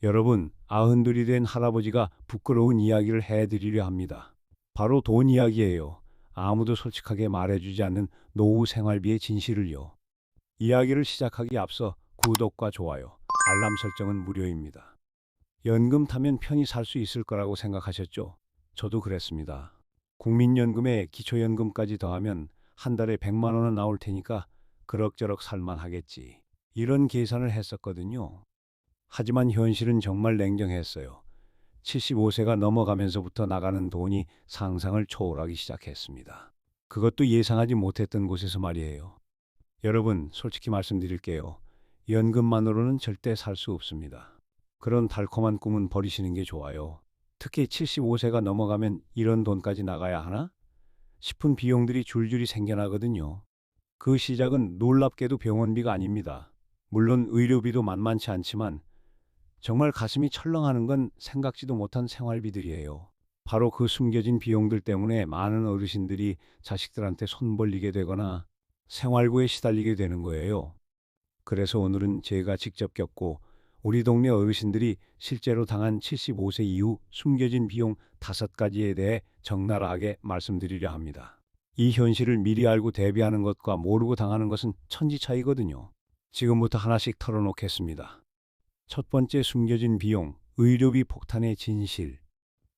여러분, 아흔둘이 된 할아버지가 부끄러운 이야기를 해드리려 합니다. 바로 돈 이야기예요. 아무도 솔직하게 말해주지 않는 노후 생활비의 진실을요. 이야기를 시작하기 앞서 구독과 좋아요, 알람 설정은 무료입니다. 연금 타면 편히 살 수 있을 거라고 생각하셨죠? 저도 그랬습니다. 국민연금에 기초연금까지 더하면 한 달에 100만 원은 나올 테니까 그럭저럭 살만 하겠지. 이런 계산을 했었거든요. 하지만 현실은 정말 냉정했어요. 75세가 넘어가면서부터 나가는 돈이 상상을 초월하기 시작했습니다. 그것도 예상하지 못했던 곳에서 말이에요. 여러분, 솔직히 말씀드릴게요. 연금만으로는 절대 살 수 없습니다. 그런 달콤한 꿈은 버리시는 게 좋아요. 특히 75세가 넘어가면 이런 돈까지 나가야 하나 싶은 비용들이 줄줄이 생겨나거든요. 그 시작은 놀랍게도 병원비가 아닙니다. 물론 의료비도 만만치 않지만 정말 가슴이 철렁하는 건 생각지도 못한 생활비들이에요. 바로 그 숨겨진 비용들 때문에 많은 어르신들이 자식들한테 손 벌리게 되거나 생활고에 시달리게 되는 거예요. 그래서 오늘은 제가 직접 겪고 우리 동네 어르신들이 실제로 당한 75세 이후 숨겨진 비용 5가지에 대해 적나라하게 말씀드리려 합니다. 이 현실을 미리 알고 대비하는 것과 모르고 당하는 것은 천지 차이거든요. 지금부터 하나씩 털어놓겠습니다. 첫 번째, 숨겨진 비용, 의료비 폭탄의 진실.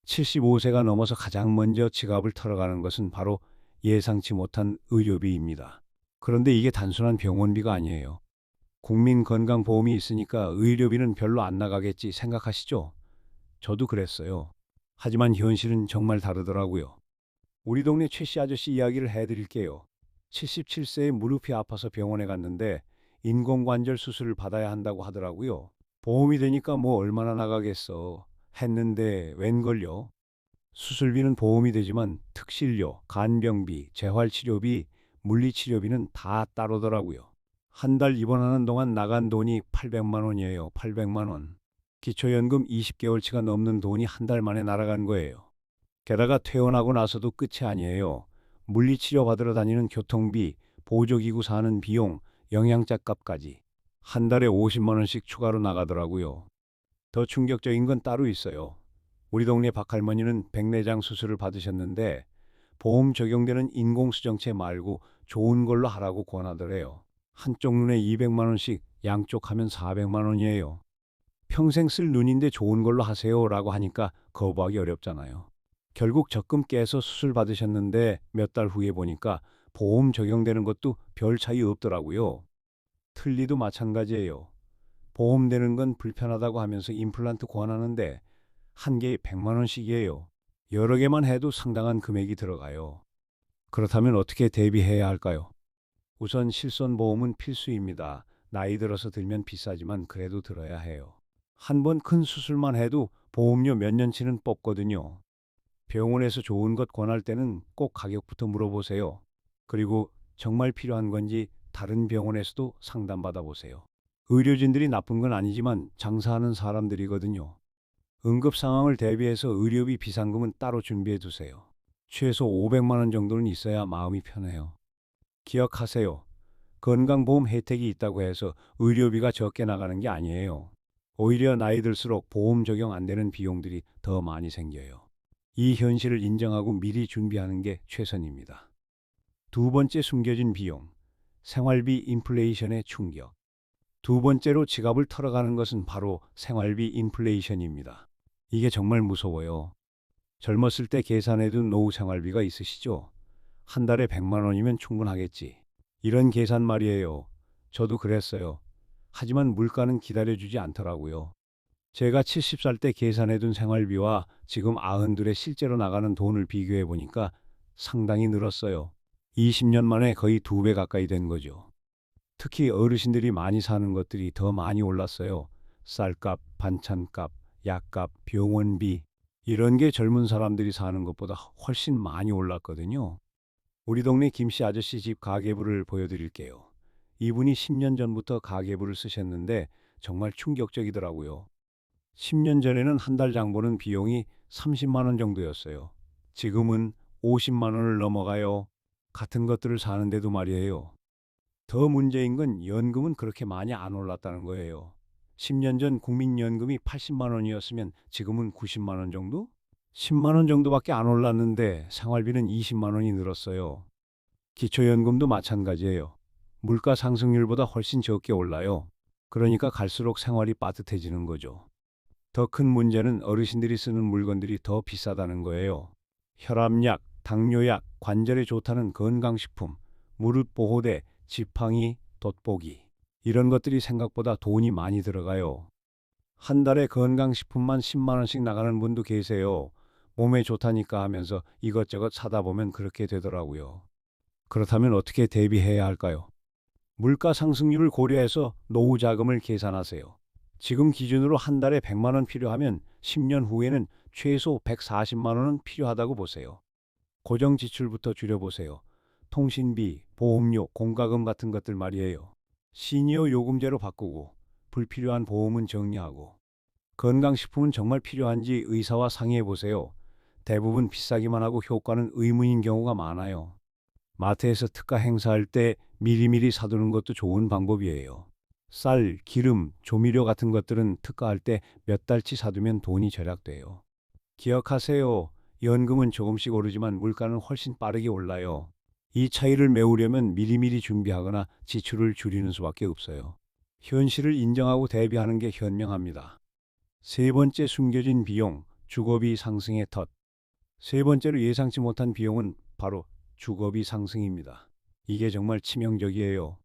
75세가 넘어서 가장 먼저 지갑을 털어가는 것은 바로 예상치 못한 의료비입니다. 그런데 이게 단순한 병원비가 아니에요. 국민건강보험이 있으니까 의료비는 별로 안 나가겠지 생각하시죠? 저도 그랬어요. 하지만 현실은 정말 다르더라고요. 우리 동네 최 씨 아저씨 이야기를 해드릴게요. 77세에 무릎이 아파서 병원에 갔는데 인공관절 수술을 받아야 한다고 하더라고요. 보험이 되니까 뭐 얼마나 나가겠어 했는데 웬걸요. 수술비는 보험이 되지만 특실료, 간병비, 재활치료비, 물리치료비는 다 따로더라고요. 한 달 입원하는 동안 나간 돈이 800만 원이에요. 800만 원. 기초연금 20개월치가 넘는 돈이 한 달 만에 날아간 거예요. 게다가 퇴원하고 나서도 끝이 아니에요. 물리치료 받으러 다니는 교통비, 보조기구 사는 비용, 영양제 값까지 한 달에 50만 원씩 추가로 나가더라고요. 더 충격적인 건 따로 있어요. 우리 동네 박할머니는 백내장 수술을 받으셨는데 보험 적용되는 인공수정체 말고 좋은 걸로 하라고 권하더래요. 한쪽 눈에 200만 원씩, 양쪽 하면 400만 원이에요. 평생 쓸 눈인데 좋은 걸로 하세요라고 하니까 거부하기 어렵잖아요. 결국 적금 깨서 수술 받으셨는데 몇 달 후에 보니까 보험 적용되는 것도 별 차이 없더라고요. 틀니도 마찬가지예요. 보험되는 건 불편하다고 하면서 임플란트 권하는데 한 개에 100만 원씩이에요. 여러 개만 해도 상당한 금액이 들어가요. 그렇다면 어떻게 대비해야 할까요? 우선 실손보험은 필수입니다. 나이 들어서 들면 비싸지만 그래도 들어야 해요. 한 번 큰 수술만 해도 보험료 몇 년치는 뽑거든요. 병원에서 좋은 것 권할 때는 꼭 가격부터 물어보세요. 그리고 정말 필요한 건지 다른 병원에서도 상담받아 보세요. 의료진들이 나쁜 건 아니지만 장사하는 사람들이거든요. 응급 상황을 대비해서 의료비 비상금은 따로 준비해 두세요. 최소 500만 원 정도는 있어야 마음이 편해요. 기억하세요. 건강보험 혜택이 있다고 해서 의료비가 적게 나가는 게 아니에요. 오히려 나이 들수록 보험 적용 안 되는 비용들이 더 많이 생겨요. 이 현실을 인정하고 미리 준비하는 게 최선입니다. 두 번째, 숨겨진 비용. 생활비 인플레이션의 충격. 두 번째로 지갑을 털어가는 것은 바로 생활비 인플레이션입니다. 이게 정말 무서워요. 젊었을 때 계산해둔 노후 생활비가 있으시죠? 한 달에 100만 원이면 충분하겠지. 이런 계산 말이에요. 저도 그랬어요. 하지만 물가는 기다려주지 않더라고요. 제가 70살 때 계산해둔 생활비와 지금 92에 실제로 나가는 돈을 비교해 보니까 상당히 늘었어요. 20년 만에 거의 2배 가까이 된 거죠. 특히 어르신들이 많이 사는 것들이 더 많이 올랐어요. 쌀값, 반찬값, 약값, 병원비. 이런 게 젊은 사람들이 사는 것보다 훨씬 많이 올랐거든요. 우리 동네 김씨 아저씨 집 가계부를 보여드릴게요. 이분이 10년 전부터 가계부를 쓰셨는데 정말 충격적이더라고요. 10년 전에는 한 달 장 보는 비용이 30만 원 정도였어요. 지금은 50만 원을 넘어가요. 같은 것들을 사는데도 말이에요. 더 문제인 건 연금은 그렇게 많이 안 올랐다는 거예요. 10년 전 국민연금이 80만 원이었으면 지금은 90만 원 정도? 10만 원 정도밖에 안 올랐는데 생활비는 20만 원이 늘었어요. 기초연금도 마찬가지예요. 물가 상승률보다 훨씬 적게 올라요. 그러니까 갈수록 생활이 빠듯해지는 거죠. 더 큰 문제는 어르신들이 쓰는 물건들이 더 비싸다는 거예요. 혈압약, 당뇨약, 관절에 좋다는 건강식품, 무릎 보호대, 지팡이, 돋보기. 이런 것들이 생각보다 돈이 많이 들어가요. 한 달에 건강식품만 10만 원씩 나가는 분도 계세요. 몸에 좋다니까 하면서 이것저것 사다 보면 그렇게 되더라고요. 그렇다면 어떻게 대비해야 할까요? 물가 상승률을 고려해서 노후 자금을 계산하세요. 지금 기준으로 한 달에 100만 원 필요하면 10년 후에는 최소 140만 원은 필요하다고 보세요. 고정 지출부터 줄여보세요. 통신비, 보험료, 공과금 같은 것들 말이에요. 시니어 요금제로 바꾸고 불필요한 보험은 정리하고 건강식품은 정말 필요한지 의사와 상의해 보세요. 대부분 비싸기만 하고 효과는 의문인 경우가 많아요. 마트에서 특가 행사할 때 미리미리 사두는 것도 좋은 방법이에요. 쌀, 기름, 조미료 같은 것들은 특가할 때 몇 달치 사두면 돈이 절약돼요. 기억하세요. 연금은 조금씩 오르지만 물가는 훨씬 빠르게 올라요. 이 차이를 메우려면 미리미리 준비하거나 지출을 줄이는 수밖에 없어요. 현실을 인정하고 대비하는 게 현명합니다. 세 번째, 숨겨진 비용, 주거비 상승의 덫. 세 번째로 예상치 못한 비용은 바로 주거비 상승입니다. 이게 정말 치명적이에요.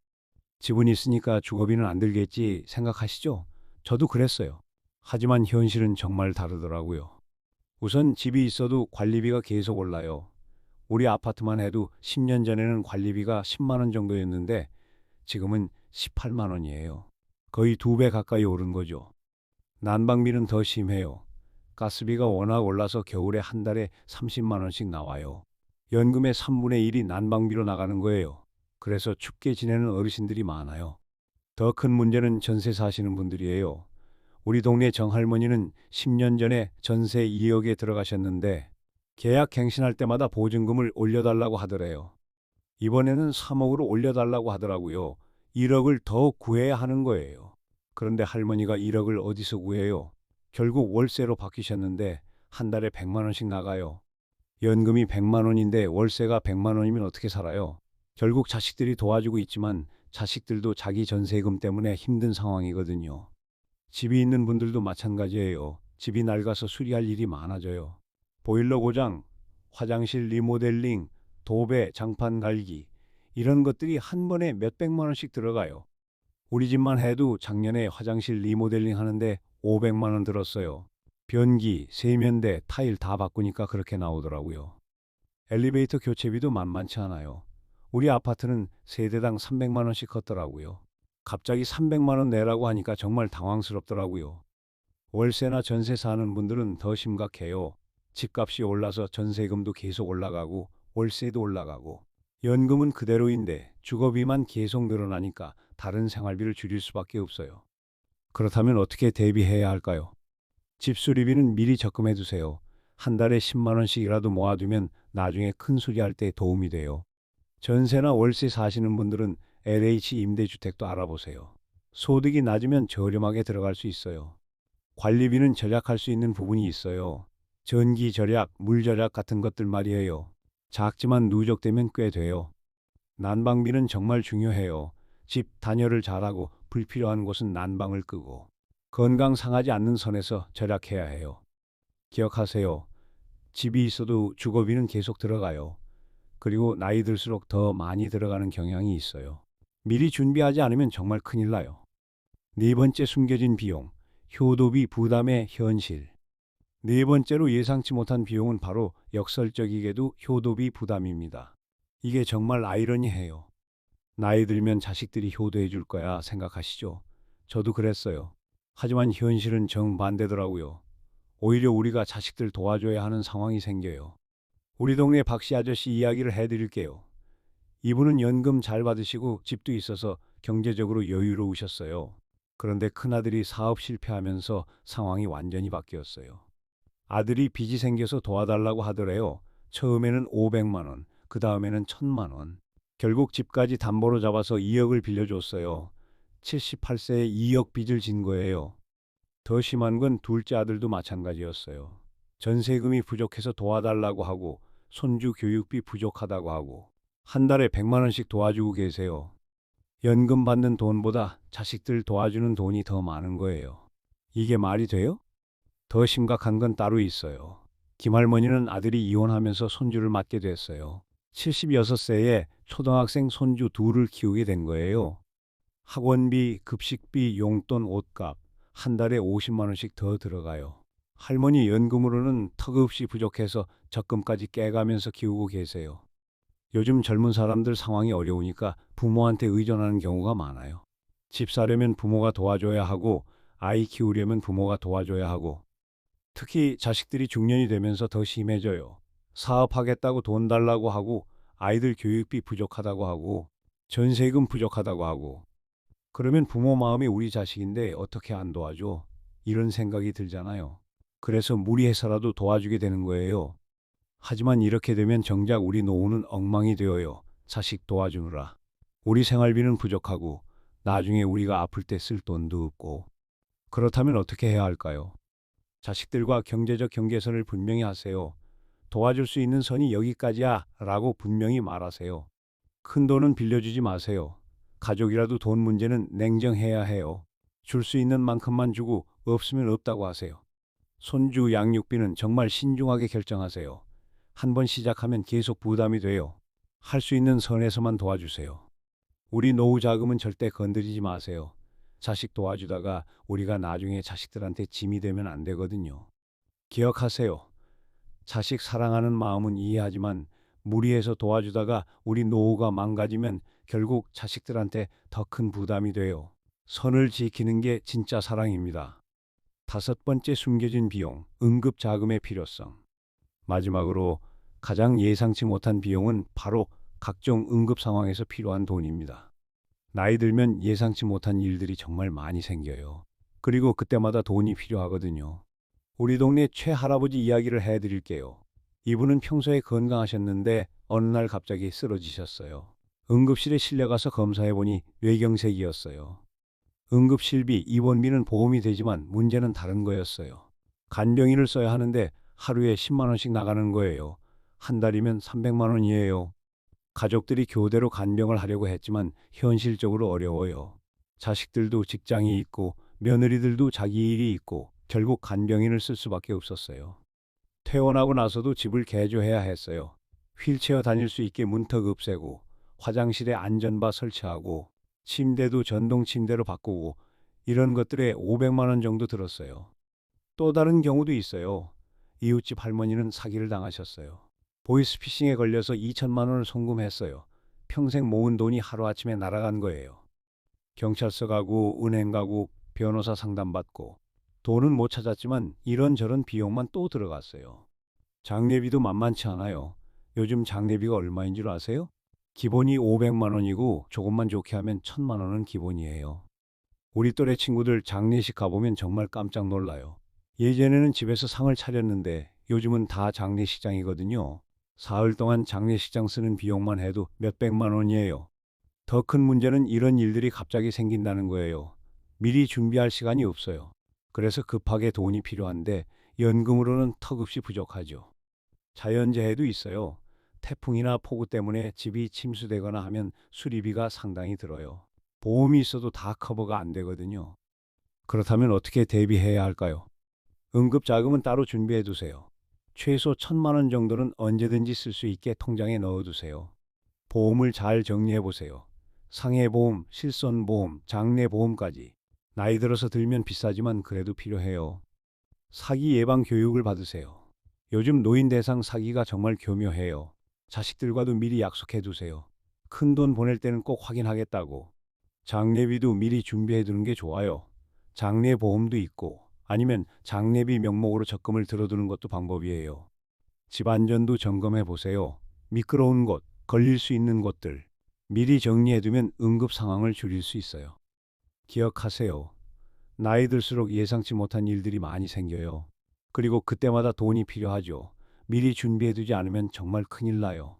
집은 있으니까 주거비는 안 들겠지 생각하시죠? 저도 그랬어요. 하지만 현실은 정말 다르더라고요. 우선 집이 있어도 관리비가 계속 올라요. 우리 아파트만 해도 10년 전에는 관리비가 10만 원 정도였는데 지금은 18만 원이에요. 거의 2배 가까이 오른 거죠. 난방비는 더 심해요. 가스비가 워낙 올라서 겨울에 한 달에 30만 원씩 나와요. 연금의 3분의 1이 난방비로 나가는 거예요. 그래서 춥게 지내는 어르신들이 많아요. 더 큰 문제는 전세 사시는 분들이에요. 우리 동네 정할머니는 10년 전에 전세 2억에 들어가셨는데 계약 갱신할 때마다 보증금을 올려달라고 하더래요. 이번에는 3억으로 올려달라고 하더라고요. 1억을 더 구해야 하는 거예요. 그런데 할머니가 1억을 어디서 구해요? 결국 월세로 바뀌셨는데 한 달에 100만 원씩 나가요. 연금이 100만 원인데 월세가 100만 원이면 어떻게 살아요? 결국 자식들이 도와주고 있지만 자식들도 자기 전세금 때문에 힘든 상황이거든요. 집이 있는 분들도 마찬가지예요. 집이 낡아서 수리할 일이 많아져요. 보일러 고장, 화장실 리모델링, 도배, 장판 갈기 이런 것들이 한 번에 몇백만 원씩 들어가요. 우리 집만 해도 작년에 화장실 리모델링 하는데 500만 원 들었어요. 변기, 세면대, 타일 다 바꾸니까 그렇게 나오더라고요. 엘리베이터 교체비도 만만치 않아요. 우리 아파트는 세대당 300만 원씩 걷더라고요. 갑자기 300만 원 내라고 하니까 정말 당황스럽더라고요. 월세나 전세 사는 분들은 더 심각해요. 집값이 올라서 전세금도 계속 올라가고 월세도 올라가고 연금은 그대로인데 주거비만 계속 늘어나니까 다른 생활비를 줄일 수밖에 없어요. 그렇다면 어떻게 대비해야 할까요? 집 수리비는 미리 적금해 두세요. 한 달에 10만 원씩이라도 모아두면 나중에 큰 수리할 때 도움이 돼요. 전세나 월세 사시는 분들은 LH 임대주택도 알아보세요. 소득이 낮으면 저렴하게 들어갈 수 있어요. 관리비는 절약할 수 있는 부분이 있어요. 전기 절약, 물 절약 같은 것들 말이에요. 작지만 누적되면 꽤 돼요. 난방비는 정말 중요해요. 집 단열을 잘하고 불필요한 곳은 난방을 끄고 건강 상하지 않는 선에서 절약해야 해요. 기억하세요. 집이 있어도 주거비는 계속 들어가요. 그리고 나이 들수록 더 많이 들어가는 경향이 있어요. 미리 준비하지 않으면 정말 큰일 나요. 네 번째, 숨겨진 비용, 효도비 부담의 현실. 네 번째로 예상치 못한 비용은 바로 역설적이게도 효도비 부담입니다. 이게 정말 아이러니해요. 나이 들면 자식들이 효도해 줄 거야 생각하시죠? 저도 그랬어요. 하지만 현실은 정반대더라고요. 오히려 우리가 자식들 도와줘야 하는 상황이 생겨요. 우리 동네 박씨 아저씨 이야기를 해드릴게요. 이분은 연금 잘 받으시고 집도 있어서 경제적으로 여유로우셨어요. 그런데 큰아들이 사업 실패하면서 상황이 완전히 바뀌었어요. 아들이 빚이 생겨서 도와달라고 하더래요. 처음에는 500만 원, 그 다음에는 1000만 원. 결국 집까지 담보로 잡아서 2억을 빌려줬어요. 78세에 2억 빚을 진 거예요. 더 심한 건 둘째 아들도 마찬가지였어요. 전세금이 부족해서 도와달라고 하고 손주 교육비 부족하다고 하고 한 달에 100만 원씩 도와주고 계세요. 연금 받는 돈보다 자식들 도와주는 돈이 더 많은 거예요. 이게 말이 돼요? 더 심각한 건 따로 있어요. 김할머니는 아들이 이혼하면서 손주를 맡게 됐어요. 76세에 초등학생 손주 둘을 키우게 된 거예요. 학원비, 급식비, 용돈, 옷값 한 달에 50만 원씩 더 들어가요. 할머니 연금으로는 턱없이 부족해서 적금까지 깨가면서 키우고 계세요. 요즘 젊은 사람들 상황이 어려우니까 부모한테 의존하는 경우가 많아요. 집 사려면 부모가 도와줘야 하고 아이 키우려면 부모가 도와줘야 하고 특히 자식들이 중년이 되면서 더 심해져요. 사업하겠다고 돈 달라고 하고 아이들 교육비 부족하다고 하고 전세금 부족하다고 하고 그러면 부모 마음이 우리 자식인데 어떻게 안 도와줘? 이런 생각이 들잖아요. 그래서 무리해서라도 도와주게 되는 거예요. 하지만 이렇게 되면 정작 우리 노후는 엉망이 되어요. 자식 도와주느라. 우리 생활비는 부족하고 나중에 우리가 아플 때 쓸 돈도 없고. 그렇다면 어떻게 해야 할까요? 자식들과 경제적 경계선을 분명히 하세요. 도와줄 수 있는 선이 여기까지야 라고 분명히 말하세요. 큰 돈은 빌려주지 마세요. 가족이라도 돈 문제는 냉정해야 해요. 줄 수 있는 만큼만 주고 없으면 없다고 하세요. 손주 양육비는 정말 신중하게 결정하세요. 한 번 시작하면 계속 부담이 돼요. 할 수 있는 선에서만 도와주세요. 우리 노후 자금은 절대 건드리지 마세요. 자식 도와주다가 우리가 나중에 자식들한테 짐이 되면 안 되거든요. 기억하세요. 자식 사랑하는 마음은 이해하지만 무리해서 도와주다가 우리 노후가 망가지면 결국 자식들한테 더 큰 부담이 돼요. 선을 지키는 게 진짜 사랑입니다. 다섯 번째, 숨겨진 비용, 응급 자금의 필요성. 마지막으로 가장 예상치 못한 비용은 바로 각종 응급 상황에서 필요한 돈입니다. 나이 들면 예상치 못한 일들이 정말 많이 생겨요. 그리고 그때마다 돈이 필요하거든요. 우리 동네 최 할아버지 이야기를 해드릴게요. 이분은 평소에 건강하셨는데 어느 날 갑자기 쓰러지셨어요. 응급실에 실려가서 검사해보니 뇌경색이었어요. 응급실비, 입원비는 보험이 되지만 문제는 다른 거였어요. 간병인을 써야 하는데 하루에 10만 원씩 나가는 거예요. 한 달이면 300만 원이에요. 가족들이 교대로 간병을 하려고 했지만 현실적으로 어려워요. 자식들도 직장이 있고 며느리들도 자기 일이 있고 결국 간병인을 쓸 수밖에 없었어요. 퇴원하고 나서도 집을 개조해야 했어요. 휠체어 다닐 수 있게 문턱 없애고 화장실에 안전바 설치하고 침대도 전동 침대로 바꾸고 이런 것들에 500만 원 정도 들었어요. 또 다른 경우도 있어요. 이웃집 할머니는 사기를 당하셨어요. 보이스피싱에 걸려서 2천만 원을 송금했어요. 평생 모은 돈이 하루아침에 날아간 거예요. 경찰서 가고 은행 가고 변호사 상담받고 돈은 못 찾았지만 이런저런 비용만 또 들어갔어요. 장례비도 만만치 않아요. 요즘 장례비가 얼마인 줄 아세요? 기본이 500만 원이고 조금만 좋게 하면 1000만 원은 기본이에요. 우리 또래 친구들 장례식 가보면 정말 깜짝 놀라요. 예전에는 집에서 상을 차렸는데 요즘은 다 장례식장이거든요. 사흘 동안 장례식장 쓰는 비용만 해도 몇백만 원이에요. 더 큰 문제는 이런 일들이 갑자기 생긴다는 거예요. 미리 준비할 시간이 없어요. 그래서 급하게 돈이 필요한데 연금으로는 턱없이 부족하죠. 자연재해도 있어요. 태풍이나 폭우 때문에 집이 침수되거나 하면 수리비가 상당히 들어요. 보험이 있어도 다 커버가 안 되거든요. 그렇다면 어떻게 대비해야 할까요? 응급자금은 따로 준비해 두세요. 최소 1000만 원 정도는 언제든지 쓸 수 있게 통장에 넣어 두세요. 보험을 잘 정리해 보세요. 상해보험, 실손보험, 장례보험까지. 나이 들어서 들면 비싸지만 그래도 필요해요. 사기 예방 교육을 받으세요. 요즘 노인 대상 사기가 정말 교묘해요. 자식들과도 미리 약속해 두세요. 큰 돈 보낼 때는 꼭 확인하겠다고. 장례비도 미리 준비해 두는 게 좋아요. 장례보험도 있고 아니면 장례비 명목으로 적금을 들어두는 것도 방법이에요. 집 안전도 점검해 보세요. 미끄러운 곳, 걸릴 수 있는 곳들 미리 정리해 두면 응급 상황을 줄일 수 있어요. 기억하세요. 나이 들수록 예상치 못한 일들이 많이 생겨요. 그리고 그때마다 돈이 필요하죠. 미리 준비해 두지 않으면 정말 큰일 나요.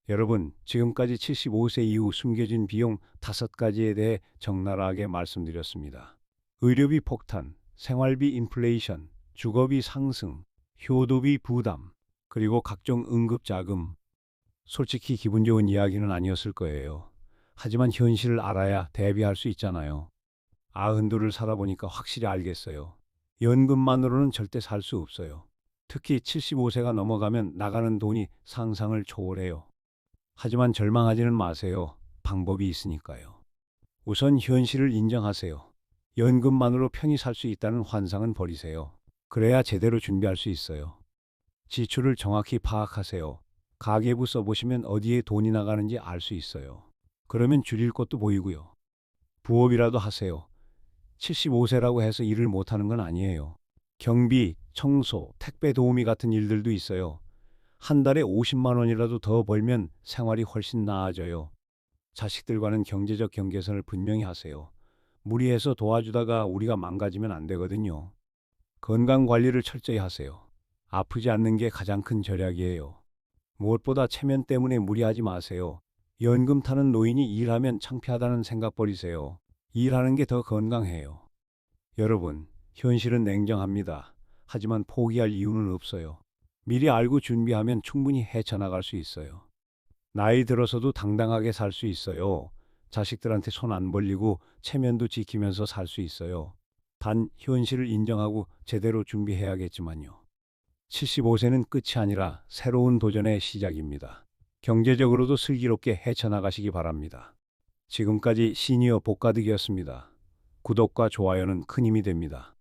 여러분, 지금까지 75세 이후 숨겨진 비용 5가지에 대해 적나라하게 말씀드렸습니다. 의료비 폭탄, 생활비 인플레이션, 주거비 상승, 효도비 부담, 그리고 각종 응급자금. 솔직히 기분 좋은 이야기는 아니었을 거예요. 하지만 현실을 알아야 대비할 수 있잖아요. 아흔도를 살아보니까 확실히 알겠어요. 연금만으로는 절대 살 수 없어요. 특히 75세가 넘어가면 나가는 돈이 상상을 초월해요. 하지만 절망하지는 마세요. 방법이 있으니까요. 우선 현실을 인정하세요. 연금만으로 편히 살 수 있다는 환상은 버리세요. 그래야 제대로 준비할 수 있어요. 지출을 정확히 파악하세요. 가계부 써보시면 어디에 돈이 나가는지 알 수 있어요. 그러면 줄일 것도 보이고요. 부업이라도 하세요. 75세라고 해서 일을 못하는 건 아니에요. 경비, 청소, 택배 도우미 같은 일들도 있어요. 한 달에 50만 원이라도 더 벌면 생활이 훨씬 나아져요. 자식들과는 경제적 경계선을 분명히 하세요. 무리해서 도와주다가 우리가 망가지면 안 되거든요. 건강 관리를 철저히 하세요. 아프지 않는 게 가장 큰 절약이에요. 무엇보다 체면 때문에 무리하지 마세요. 연금 타는 노인이 일하면 창피하다는 생각 버리세요. 일하는 게 더 건강해요. 여러분, 현실은 냉정합니다. 하지만 포기할 이유는 없어요. 미리 알고 준비하면 충분히 헤쳐나갈 수 있어요. 나이 들어서도 당당하게 살 수 있어요. 자식들한테 손 안 벌리고 체면도 지키면서 살 수 있어요. 단 현실을 인정하고 제대로 준비해야겠지만요. 75세는 끝이 아니라 새로운 도전의 시작입니다. 경제적으로도 슬기롭게 헤쳐나가시기 바랍니다. 지금까지 시니어 복가득이었습니다. 구독과 좋아요는 큰 힘이 됩니다.